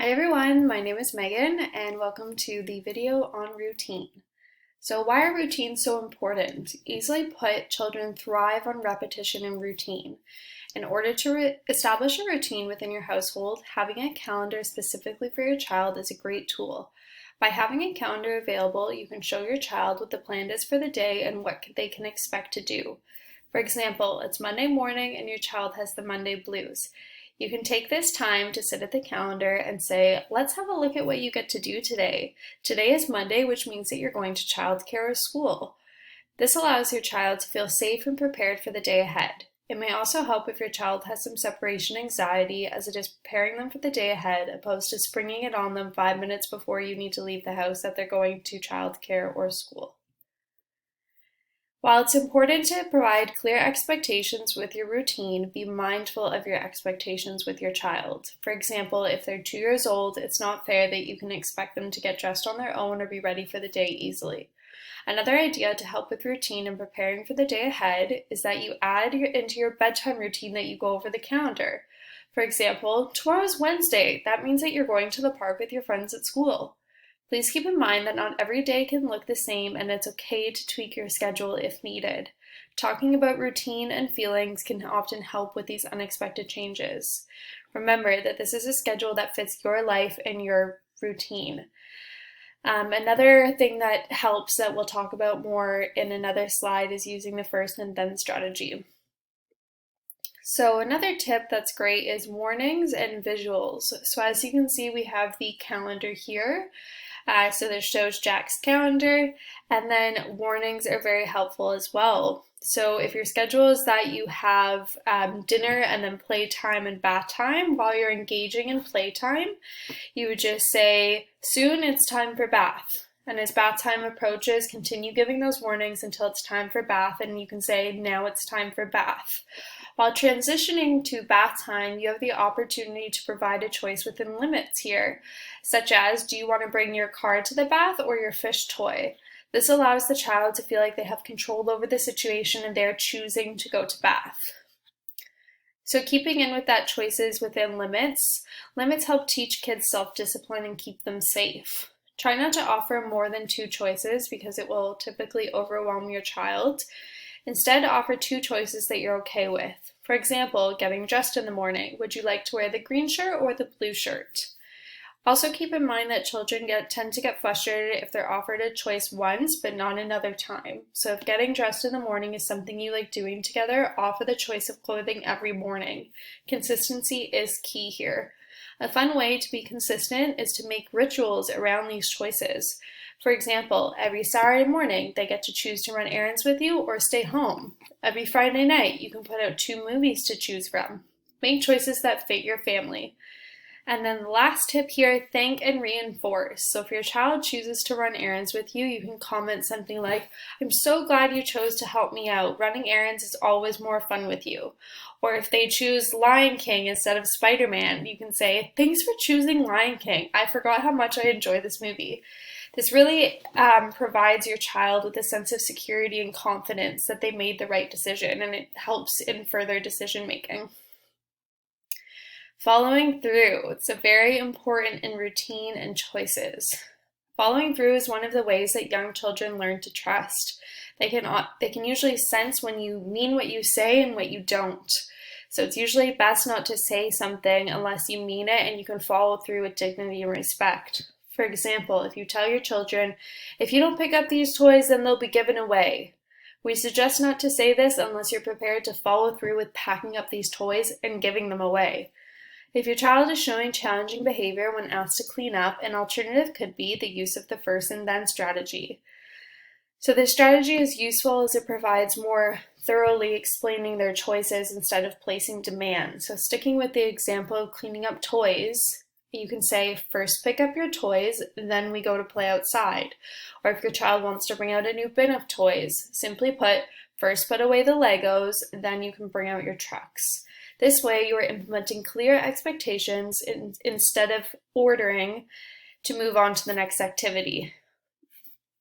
Hi everyone, my name is Megan and welcome to the video on routine. So why are routines so important? Easily put, children thrive on repetition and routine. In order to establish a routine within your household, having a calendar specifically for your child is a great tool. By having a calendar available, you can show your child what the plan is for the day and what they can expect to do. For example, it's Monday morning and your child has the Monday blues. You can take this time to sit at the calendar and say, let's have a look at what you get to do today. Today is Monday, which means that you're going to childcare or school. This allows your child to feel safe and prepared for the day ahead. It may also help if your child has some separation anxiety, as it is preparing them for the day ahead, opposed to springing it on them 5 minutes before you need to leave the house that they're going to childcare or school. While it's important to provide clear expectations with your routine, be mindful of your expectations with your child. For example, if they're 2 years old, it's not fair that you can expect them to get dressed on their own or be ready for the day easily. Another idea to help with routine and preparing for the day ahead is that you add into your bedtime routine that you go over the calendar. For example, tomorrow's Wednesday. That means that you're going to the park with your friends at school. Please keep in mind that not every day can look the same, and it's okay to tweak your schedule if needed. Talking about routine and feelings can often help with these unexpected changes. Remember that this is a schedule that fits your life and your routine. Another thing that helps that we'll talk about more in another slide is using the first and then strategy. So another tip that's great is warnings and visuals. So as you can see, we have the calendar here. So this shows Jack's calendar, and then warnings are very helpful as well. So if your schedule is that you have dinner and then playtime and bath time, while you're engaging in playtime, you would just say, soon it's time for bath. And as bath time approaches, continue giving those warnings until it's time for bath, and you can say, now it's time for bath. While transitioning to bath time, you have the opportunity to provide a choice within limits here, such as, do you want to bring your card to the bath or your fish toy? This allows the child to feel like they have control over the situation and they're choosing to go to bath. So keeping in with that choices within limits help teach kids self-discipline and keep them safe. Try not to offer more than 2 choices because it will typically overwhelm your child. Instead, offer 2 choices that you're okay with. For example, getting dressed in the morning. Would you like to wear the green shirt or the blue shirt? Also keep in mind that children tend to get frustrated if they're offered a choice once but not another time. So if getting dressed in the morning is something you like doing together, offer the choice of clothing every morning. Consistency is key here. A fun way to be consistent is to make rituals around these choices. For example, every Saturday morning, they get to choose to run errands with you or stay home. Every Friday night, you can put out 2 movies to choose from. Make choices that fit your family. And then the last tip here, thank and reinforce. So if your child chooses to run errands with you, you can comment something like, I'm so glad you chose to help me out. Running errands is always more fun with you. Or if they choose Lion King instead of Spider-Man, you can say, thanks for choosing Lion King. I forgot how much I enjoy this movie. This really provides your child with a sense of security and confidence that they made the right decision, and it helps in further decision making. Following through, it's very important in routine and choices. Following through is one of the ways that young children learn to trust. They can usually sense when you mean what you say and what you don't. So it's usually best not to say something unless you mean it and you can follow through with dignity and respect. For example, if you tell your children, if you don't pick up these toys, then they'll be given away. We suggest not to say this unless you're prepared to follow through with packing up these toys and giving them away. If your child is showing challenging behavior when asked to clean up, an alternative could be the use of the first and then strategy. So this strategy is useful as it provides more thoroughly explaining their choices instead of placing demands. So sticking with the example of cleaning up toys, you can say, first pick up your toys, then we go to play outside. Or if your child wants to bring out a new bin of toys, simply put, first put away the Legos, then you can bring out your trucks. This way you are implementing clear expectations instead of ordering to move on to the next activity.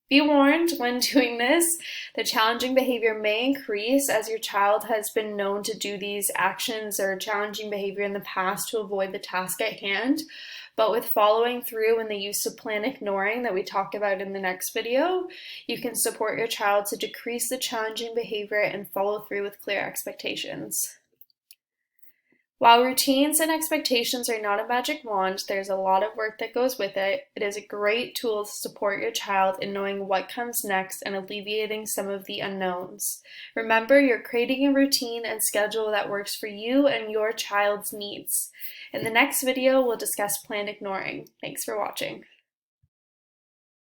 Be warned when doing this, the challenging behavior may increase as your child has been known to do these actions or challenging behavior in the past to avoid the task at hand. But with following through and the use of plan ignoring that we talk about in the next video, you can support your child to decrease the challenging behavior and follow through with clear expectations. While routines and expectations are not a magic wand, there's a lot of work that goes with it. It is a great tool to support your child in knowing what comes next and alleviating some of the unknowns. Remember, you're creating a routine and schedule that works for you and your child's needs. In the next video, we'll discuss plan ignoring. Thanks for watching.